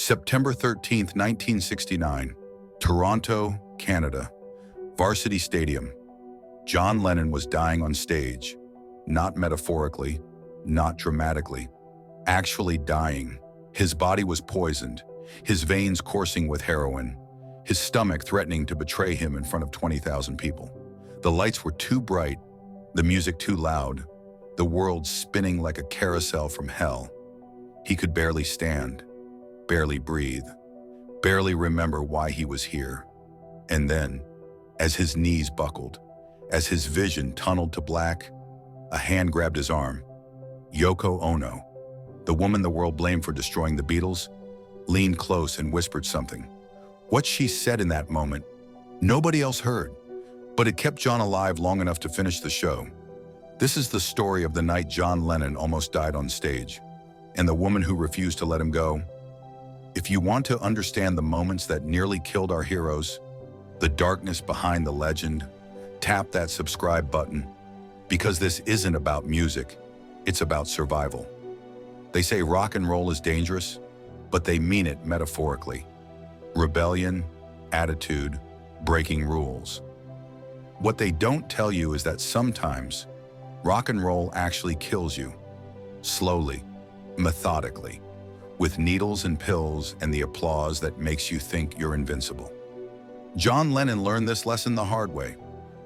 September 13th, 1969, Toronto, Canada. Varsity Stadium. John Lennon was dying on stage, not metaphorically, not dramatically, actually dying. His body was poisoned, his veins coursing with heroin, his stomach threatening to betray him in front of 20,000 people. The lights were too bright, the music too loud, the world spinning like a carousel from hell. He could barely stand, barely breathe, barely remember why he was here. And then, as his knees buckled, as his vision tunneled to black, a hand grabbed his arm. Yoko Ono, the woman the world blamed for destroying the Beatles, leaned close and whispered something. What she said in that moment, nobody else heard, but it kept John alive long enough to finish the show. This is the story of the night John Lennon almost died on stage, and the woman who refused to let him go. If you want to understand the moments that nearly killed our heroes, the darkness behind the legend, tap that subscribe button, because this isn't about music, it's about survival. They say rock and roll is dangerous, but they mean it metaphorically. Rebellion, attitude, breaking rules. What they don't tell you is that sometimes rock and roll actually kills you, slowly, methodically, with needles and pills and the applause that makes you think you're invincible. John Lennon learned this lesson the hard way.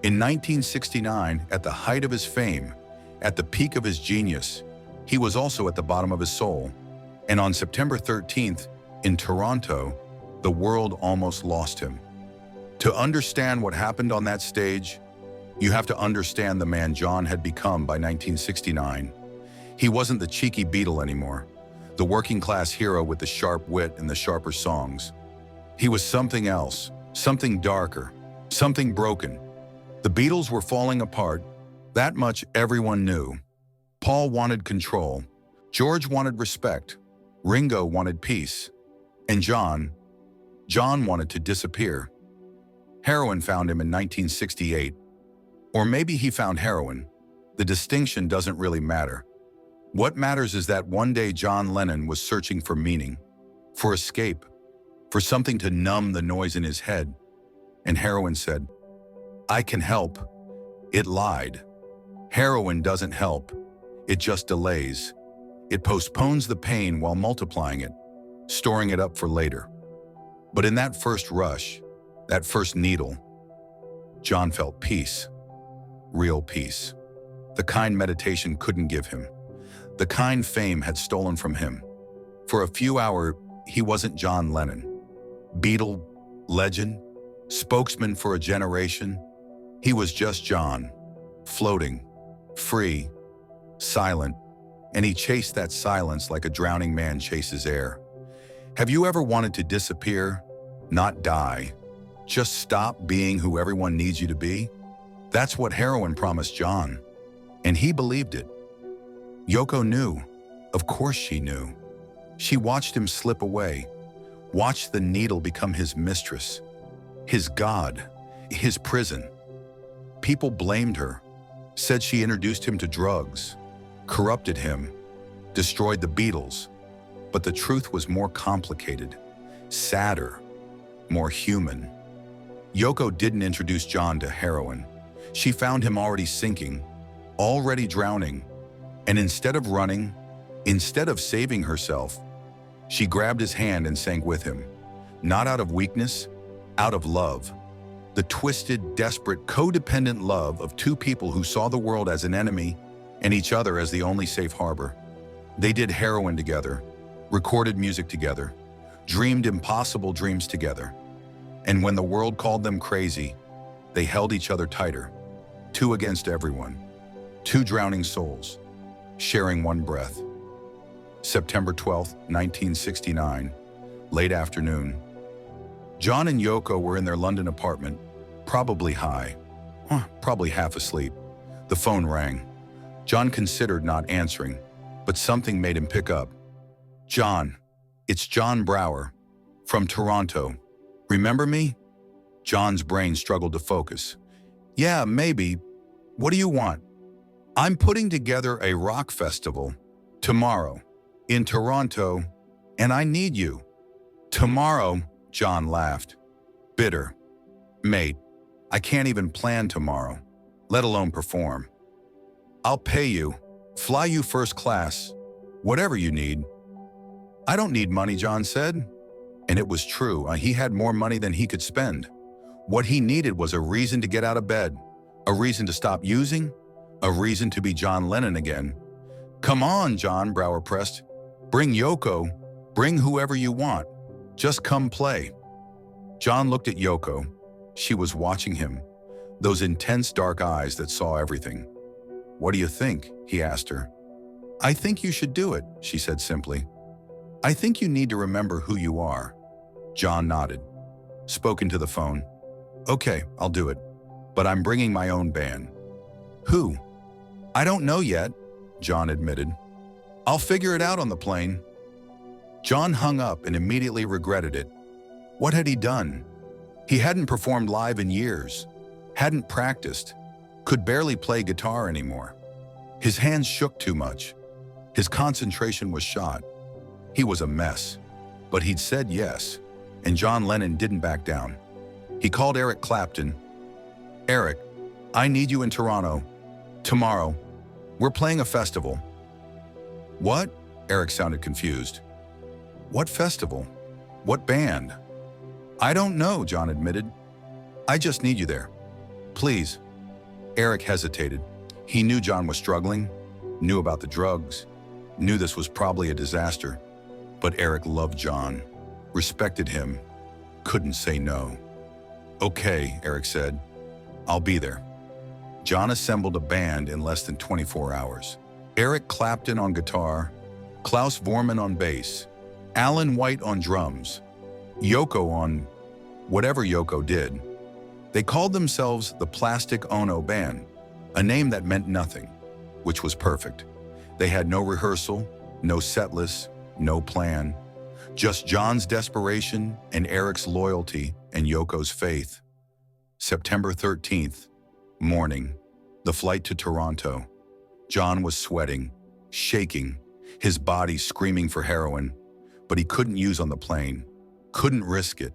In 1969, at the height of his fame, at the peak of his genius, he was also at the bottom of his soul. And on September 13th, in Toronto, the world almost lost him. To understand what happened on that stage, you have to understand the man John had become by 1969. He wasn't the cheeky Beatle anymore, the working-class hero with the sharp wit and the sharper songs. He was something else, something darker, something broken. The Beatles were falling apart. That much everyone knew. Paul wanted control. George wanted respect. Ringo wanted peace. And John wanted to disappear. Heroin found him in 1968. Or maybe he found heroin. The distinction doesn't really matter. What matters is that one day John Lennon was searching for meaning, for escape, for something to numb the noise in his head. And heroin said, "I can help." It lied. Heroin doesn't help. It just delays. It postpones the pain while multiplying it, storing it up for later. But in that first rush, that first needle, John felt peace. Real peace. The kind meditation couldn't give him. The kind fame had stolen from him. For a few hours, he wasn't John Lennon. Beatle, legend, spokesman for a generation. He was just John, floating, free, silent, and he chased that silence like a drowning man chases air. Have you ever wanted to disappear? Not die. Just stop being who everyone needs you to be? That's what heroin promised John, and he believed it. Yoko knew. Of course she knew. She watched him slip away, watched the needle become his mistress, his god, his prison. People blamed her, said she introduced him to drugs, corrupted him, destroyed the Beatles. But the truth was more complicated, sadder, more human. Yoko didn't introduce John to heroin. She found him already sinking, already drowning. And instead of running, instead of saving herself, she grabbed his hand and sank with him. Not out of weakness, out of love. The twisted, desperate, codependent love of two people who saw the world as an enemy and each other as the only safe harbor. They did heroin together, recorded music together, dreamed impossible dreams together. And when the world called them crazy, they held each other tighter. Two against everyone. Two drowning souls, sharing one breath. September 12th, 1969, late afternoon. John and Yoko were in their London apartment, probably high, probably half asleep. The phone rang. John considered not answering, but something made him pick up. "John, it's John Brower, from Toronto. Remember me?" John's brain struggled to focus. "Yeah, maybe. What do you want?" "I'm putting together a rock festival tomorrow in Toronto, and I need you." Tomorrow, John laughed. Bitter. Mate, I can't even plan tomorrow, let alone perform. I'll pay you, fly you first class, whatever you need. I don't need money, John said. And it was true. He had more money than he could spend. What he needed was a reason to get out of bed, a reason to stop using, a reason to be John Lennon again. Come on, John, Brower pressed. Bring Yoko, bring whoever you want. Just come play. John looked at Yoko. She was watching him, those intense dark eyes that saw everything. What do you think? He asked her. I think you should do it, she said simply. I think you need to remember who you are. John nodded, spoke into the phone. Okay, I'll do it, but I'm bringing my own band. Who? I don't know yet, John admitted. I'll figure it out on the plane. John hung up and immediately regretted it. What had he done? He hadn't performed live in years, hadn't practiced, could barely play guitar anymore. His hands shook too much. His concentration was shot. He was a mess, but he'd said yes, and John Lennon didn't back down. He called Eric Clapton. Eric, I need you in Toronto. Tomorrow. We're playing a festival. What? Eric sounded confused. What festival? What band? I don't know, John admitted. I just need you there. Please. Eric hesitated. He knew John was struggling, knew about the drugs, knew this was probably a disaster. But Eric loved John, respected him, couldn't say no. Okay, Eric said. I'll be there. John assembled a band in less than 24 hours. Eric Clapton on guitar, Klaus Vormann on bass, Alan White on drums, Yoko on whatever Yoko did. They called themselves the Plastic Ono Band, a name that meant nothing, which was perfect. They had no rehearsal, no set list, no plan, just John's desperation and Eric's loyalty and Yoko's faith. September 13th, morning, the flight to Toronto. John was sweating, shaking, his body screaming for heroin, but he couldn't use on the plane, couldn't risk it,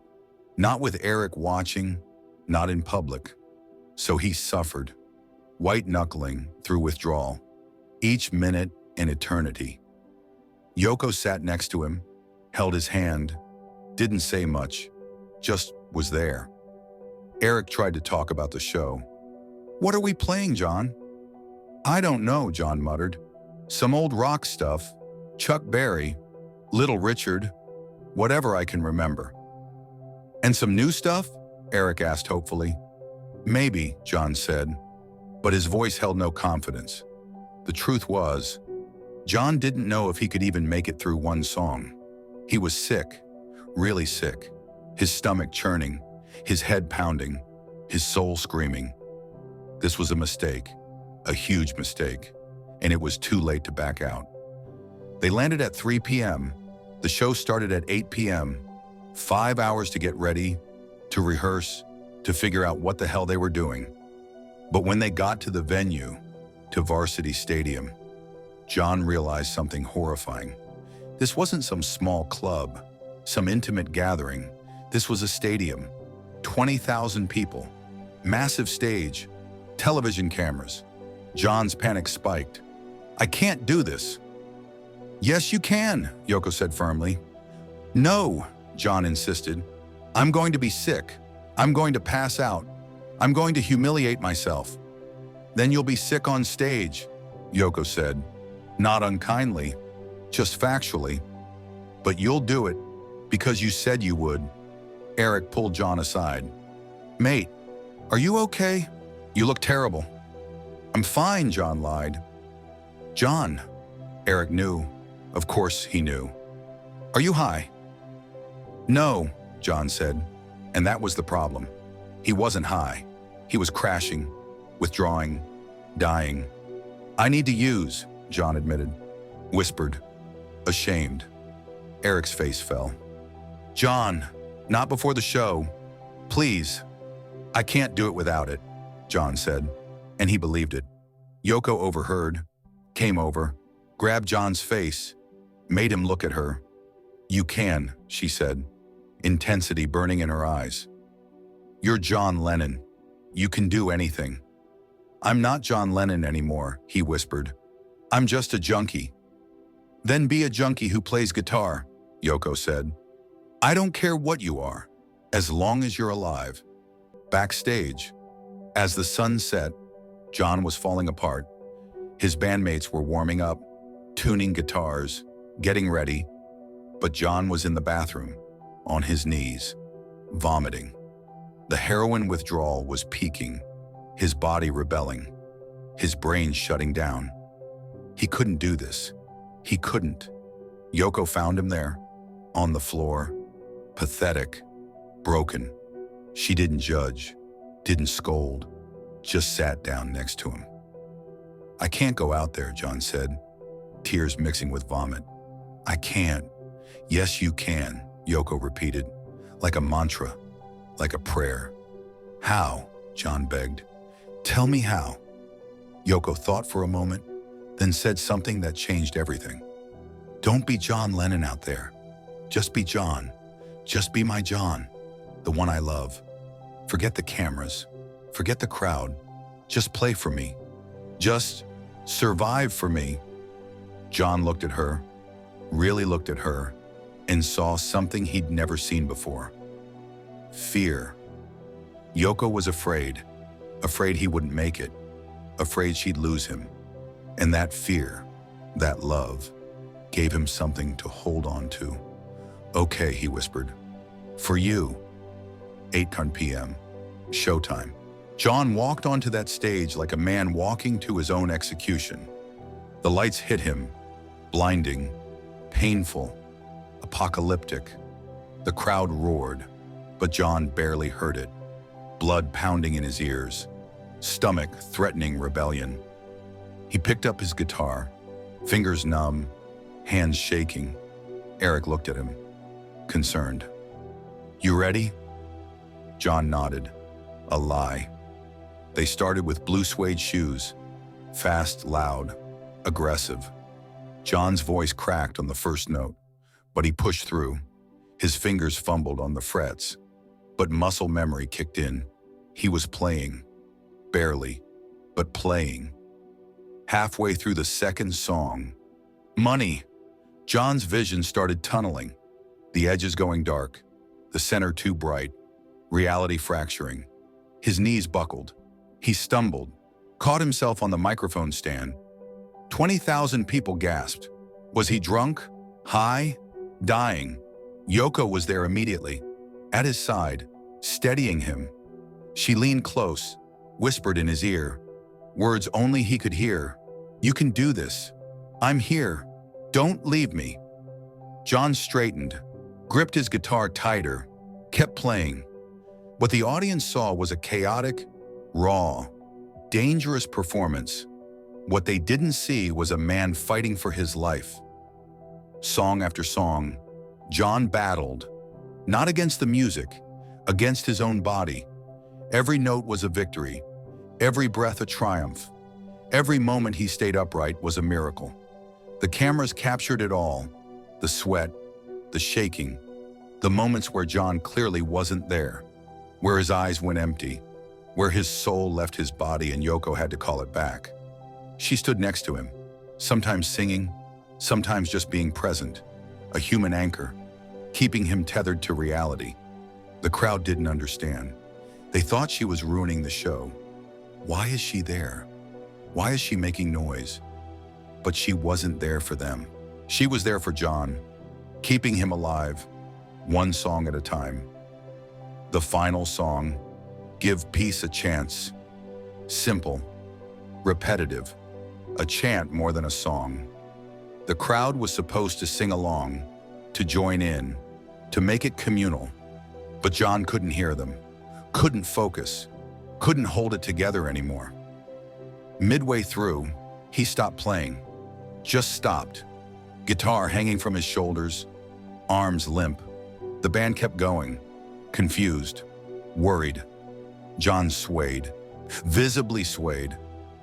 not with Eric watching, not in public. So he suffered, white-knuckling through withdrawal, each minute an eternity. Yoko sat next to him, held his hand, didn't say much, just was there. Eric tried to talk about the show. What are we playing, John? I don't know, John muttered. Some old rock stuff, Chuck Berry, Little Richard, whatever I can remember. And some new stuff? Eric asked hopefully. Maybe, John said, but his voice held no confidence. The truth was, John didn't know if he could even make it through one song. He was sick, really sick, his stomach churning, his head pounding, his soul screaming. This was a mistake, a huge mistake, and it was too late to back out. They landed at 3 p.m. The show started at 8 p.m. 5 hours to get ready, to rehearse, to figure out what the hell they were doing. But when they got to the venue, to Varsity Stadium, John realized something horrifying. This wasn't some small club, some intimate gathering. This was a stadium, 20,000 people, massive stage, television cameras. John's panic spiked. I can't do this. Yes, you can, Yoko said firmly. No, John insisted. I'm going to be sick. I'm going to pass out. I'm going to humiliate myself. Then you'll be sick on stage, Yoko said. Not unkindly, just factually. But you'll do it because you said you would. Eric pulled John aside. Mate, are you okay? You look terrible. I'm fine, John lied. John, Eric knew. Of course he knew. Are you high? No, John said, and that was the problem. He wasn't high. He was crashing, withdrawing, dying. I need to use, John admitted, whispered, ashamed. Eric's face fell. John, not before the show. Please. I can't do it without it, John said, and he believed it. Yoko overheard, came over, grabbed John's face, made him look at her. You can, she said. intensity burning in her eyes. "You're John Lennon. You can do anything." "I'm not John Lennon anymore," he whispered. "I'm just a junkie." "Then be a junkie who plays guitar," Yoko said. "I don't care what you are, as long as you're alive." Backstage, as the sun set, John was falling apart. His bandmates were warming up, tuning guitars, getting ready, but John was in the bathroom, on his knees, vomiting. The heroin withdrawal was peaking, his body rebelling, his brain shutting down. He couldn't do this. He couldn't. Yoko found him there, on the floor, pathetic, broken. She didn't judge, didn't scold, just sat down next to him. "I can't go out there," John said, tears mixing with vomit. "I can't." "Yes, you can," Yoko repeated, like a mantra, like a prayer. "How?" John begged. "Tell me how." Yoko thought for a moment, then said something that changed everything. "Don't be John Lennon out there. Just be John. Just be my John, the one I love. Forget the cameras. Forget the crowd. Just play for me. Just survive for me." John looked at her, really looked at her, and saw something he'd never seen before. Fear. Yoko was afraid he wouldn't make it, afraid she'd lose him. And that fear, that love, gave him something to hold on to. "Okay," he whispered. "For you." 8:10 p.m. Showtime. John walked onto that stage like a man walking to his own execution. The lights hit him, blinding, painful, apocalyptic. The crowd roared, but John barely heard it. Blood pounding in his ears, stomach threatening rebellion. He picked up his guitar, fingers numb, hands shaking. Eric looked at him, concerned. "You ready?" John nodded. A lie. They started with blue suede shoes, fast, loud, aggressive. John's voice cracked on the first note, but he pushed through. His fingers fumbled on the frets, but muscle memory kicked in. He was playing, barely, but playing. Halfway through the second song, "Money!" John's vision started tunneling, the edges going dark, the center too bright, reality fracturing. His knees buckled. He stumbled, caught himself on the microphone stand. 20,000 people gasped. Was he drunk? High? Dying? Yoko was there immediately, at his side, steadying him. She leaned close, whispered in his ear, words only he could hear. "You can do this. I'm here. Don't leave me." John straightened, gripped his guitar tighter, kept playing. What the audience saw was a chaotic, raw, dangerous performance. What they didn't see was a man fighting for his life. Song after song, John battled, not against the music, against his own body. Every note was a victory, every breath a triumph. Every moment he stayed upright was a miracle. The cameras captured it all, the sweat, the shaking, the moments where John clearly wasn't there, where his eyes went empty, where his soul left his body and Yoko had to call it back. She stood next to him, sometimes singing, sometimes just being present, a human anchor, keeping him tethered to reality. The crowd didn't understand. They thought she was ruining the show. Why is she there? Why is she making noise? But she wasn't there for them. She was there for John, keeping him alive, one song at a time. The final song, "Give Peace a Chance." Simple, repetitive, a chant more than a song. The crowd was supposed to sing along, to join in, to make it communal. But John couldn't hear them, couldn't focus, couldn't hold it together anymore. Midway through, he stopped playing, just stopped. Guitar hanging from his shoulders, arms limp. The band kept going, confused, worried. John swayed, visibly swayed,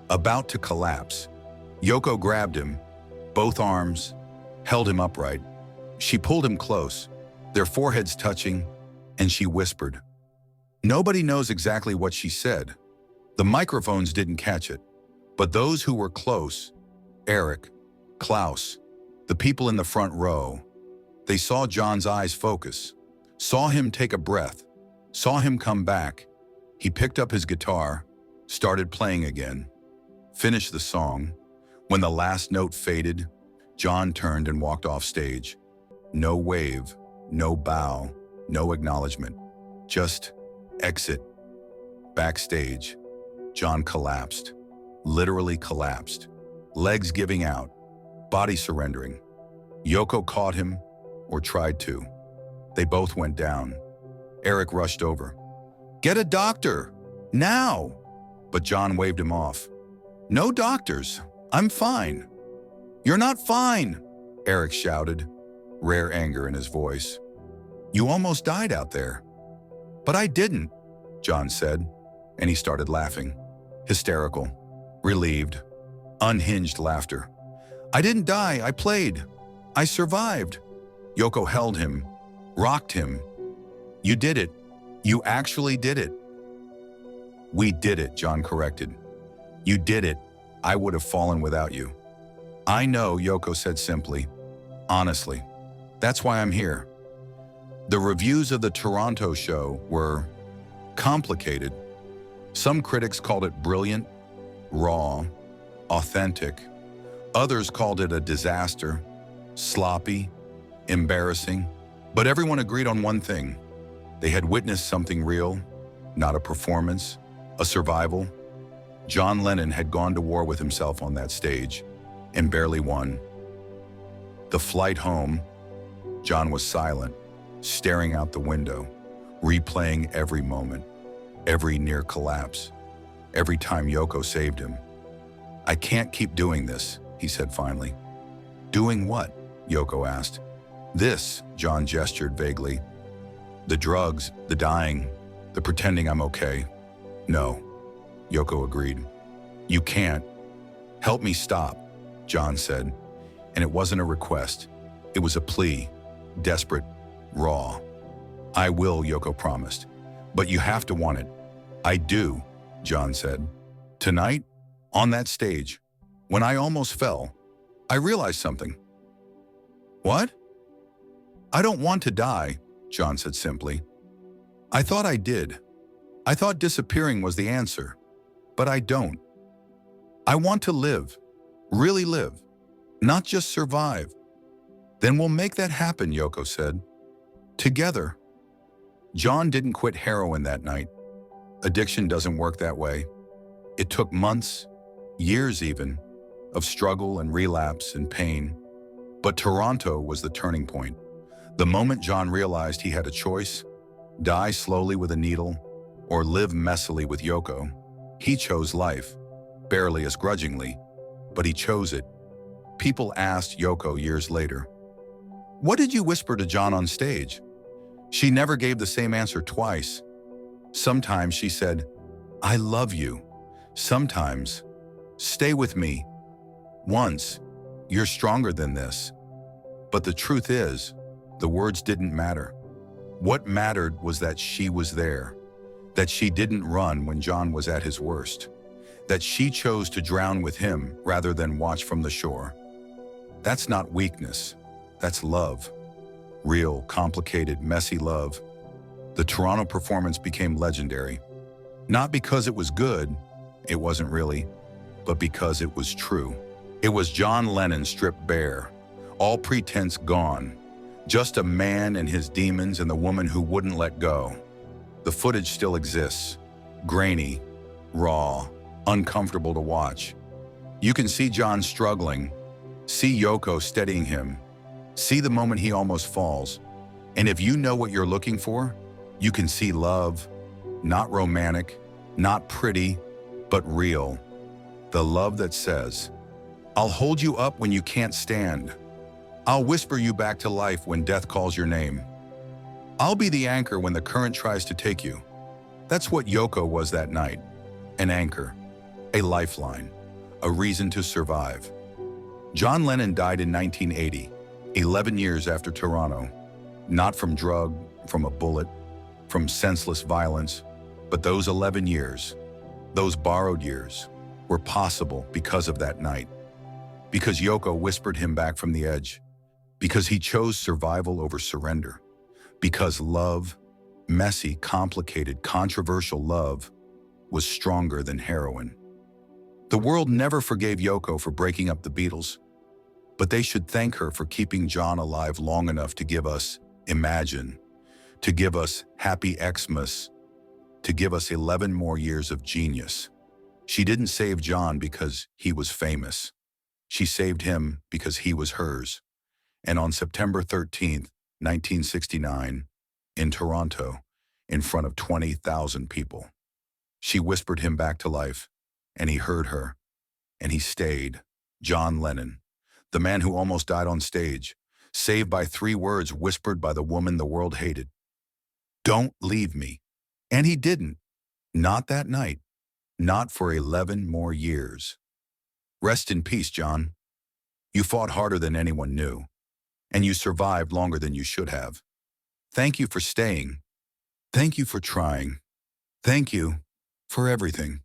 about to collapse. Yoko grabbed him, both arms, held him upright. She pulled him close, their foreheads touching, and she whispered. Nobody knows exactly what she said. The microphones didn't catch it, but those who were close, Eric, Klaus, the people in the front row, they saw John's eyes focus, saw him take a breath, saw him come back. He picked up his guitar, started playing again, finished the song. When the last note faded, John turned and walked off stage. No wave, no bow, no acknowledgement, just exit. Backstage, John collapsed, literally collapsed, legs giving out, body surrendering. Yoko caught him, or tried to. They both went down. Eric rushed over. Get a doctor, now! But John waved him off. No doctors, I'm fine. You're not fine, Eric shouted, rare anger in his voice. You almost died out there. But I didn't, John said, and he started laughing. Hysterical, relieved, unhinged laughter. I didn't die, I played. I survived. Yoko held him, rocked him. You did it. You actually did it. We did it, John corrected. You did it. I would have fallen without you. I know, Yoko said simply. Honestly, that's why I'm here. The reviews of the Toronto show were complicated. Some critics called it brilliant, raw, authentic. Others called it a disaster, sloppy, embarrassing. But everyone agreed on one thing. They had witnessed something real, not a performance, a survival. John Lennon had gone to war with himself on that stage and barely won. The flight home, John was silent, staring out the window, replaying every moment, every near collapse, every time Yoko saved him. I can't keep doing this, he said finally. Doing what? Yoko asked. This, John gestured vaguely. The drugs, the dying, the pretending I'm okay. No, Yoko agreed. You can't. Help me stop, John said. And it wasn't a request. It was a plea, desperate, raw. I will, Yoko promised. But you have to want it. I do, John said. Tonight, on that stage, when I almost fell, I realized something. What? I don't want to die, John said simply. I thought I did. I thought disappearing was the answer, but I don't. I want to live, really live, not just survive. Then we'll make that happen, Yoko said. Together. John didn't quit heroin that night. Addiction doesn't work that way. It took months, years even, of struggle and relapse and pain. But Toronto was the turning point. The moment John realized he had a choice, die slowly with a needle or live messily with Yoko, he chose life, barely as grudgingly, but he chose it. People asked Yoko years later, "What did you whisper to John on stage?" She never gave the same answer twice. Sometimes she said, "I love you." Sometimes, "Stay with me." Once, "You're stronger than this." But the truth is, the words didn't matter. What mattered was that she was there, that she didn't run when John was at his worst, that she chose to drown with him rather than watch from the shore. That's not weakness, that's love. Real, complicated, messy love. The Toronto performance became legendary. Not because it was good, it wasn't really, but because it was true. It was John Lennon stripped bare, all pretense gone, just a man and his demons and the woman who wouldn't let go. The footage still exists, grainy, raw, uncomfortable to watch. You can see John struggling, see Yoko steadying him, see the moment he almost falls. And if you know what you're looking for, you can see love, not romantic, not pretty, but real. The love that says, "I'll hold you up when you can't stand. I'll whisper you back to life when death calls your name. I'll be the anchor when the current tries to take you." That's what Yoko was that night. An anchor, a lifeline, a reason to survive. John Lennon died in 1980, 11 years after Toronto. Not from drug, from a bullet. from senseless violence, but those 11 years, those borrowed years, were possible because of that night. Because Yoko whispered him back from the edge. Because he chose survival over surrender. Because love, messy, complicated, controversial love, was stronger than heroin. The world never forgave Yoko for breaking up the Beatles, but they should thank her for keeping John alive long enough to give us Imagine, to give us Happy Xmas, to give us 11 more years of genius. She didn't save John because he was famous. She saved him because he was hers. And on September 13th, 1969, in Toronto, in front of 20,000 people, she whispered him back to life, and he heard her, and he stayed. John Lennon, the man who almost died on stage, saved by 3 words whispered by the woman the world hated. Don't leave me. And he didn't. Not that night. Not for 11 more years. Rest in peace, John. You fought harder than anyone knew, and you survived longer than you should have. Thank you for staying. Thank you for trying. Thank you for everything.